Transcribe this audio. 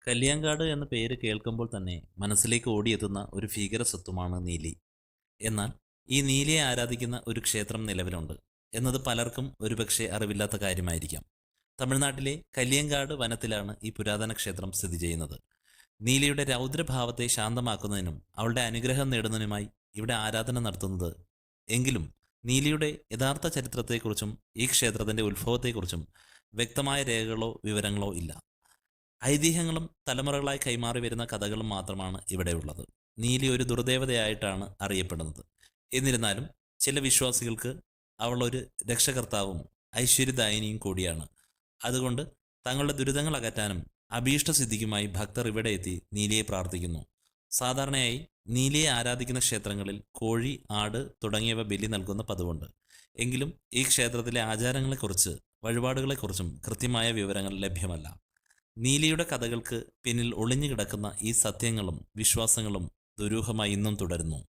കല്യാങ്കാട് എന്ന പേര് കേൾക്കുമ്പോൾ തന്നെ മനസ്സിലേക്ക് ഓടിയെത്തുന്ന ഒരു ഭീകര സ്വത്വമാണ് നീലി. എന്നാൽ ഈ നീലിയെ ആരാധിക്കുന്ന ഒരു ക്ഷേത്രം നിലവിലുണ്ട് എന്നത് പലർക്കും ഒരുപക്ഷെ അറിവില്ലാത്ത കാര്യമായിരിക്കാം. തമിഴ്നാട്ടിലെ കല്യങ്കാട് വനത്തിലാണ് ഈ പുരാതന ക്ഷേത്രം സ്ഥിതി ചെയ്യുന്നത്. നീലിയുടെ രൗദ്രഭാവത്തെ ശാന്തമാക്കുന്നതിനും അവളുടെ അനുഗ്രഹം നേടുന്നതിനുമായി ഇവിടെ ആരാധന നടത്തുന്നത്. എങ്കിലും നീലിയുടെ യഥാർത്ഥ ചരിത്രത്തെക്കുറിച്ചും ഈ ക്ഷേത്രത്തിന്റെ ഉത്ഭവത്തെക്കുറിച്ചും വ്യക്തമായ രേഖകളോ വിവരങ്ങളോ ഇല്ല. ഐതിഹ്യങ്ങളും തലമുറകളായി കൈമാറി വരുന്ന കഥകളും മാത്രമാണ് ഇവിടെയുള്ളത്. നീലി ഒരു ദുർദേവതയായിട്ടാണ് അറിയപ്പെടുന്നത്. എന്നിരുന്നാലും ചില വിശ്വാസികൾക്ക് അവൾ ഒരു രക്ഷകർത്താവും ഐശ്വര്യദായിനിയും കൂടിയാണ്. അതുകൊണ്ട് തങ്ങളുടെ ദുരിതങ്ങൾ അകറ്റാനും അഭീഷ്ടസിദ്ധിക്കുമായി ഭക്തർ ഇവിടെ എത്തി നീലിയെ പ്രാർത്ഥിക്കുന്നു. സാധാരണയായി നീലിയെ ആരാധിക്കുന്ന ക്ഷേത്രങ്ങളിൽ കോഴി, ആട് തുടങ്ങിയവ ബലി നൽകുന്ന പതിവുണ്ട്. എങ്കിലും ഈ ക്ഷേത്രത്തിലെ ആചാരങ്ങളെക്കുറിച്ച്, വഴിപാടുകളെക്കുറിച്ചും കൃത്യമായ വിവരങ്ങൾ ലഭ്യമല്ല. നീലിയുടെ കഥകൾക്ക് പിന്നിൽ ഒളിഞ്ഞു കിടക്കുന്ന ഈ സത്യങ്ങളും വിശ്വാസങ്ങളും ദുരൂഹമായി ഇന്നും തുടരുന്നു.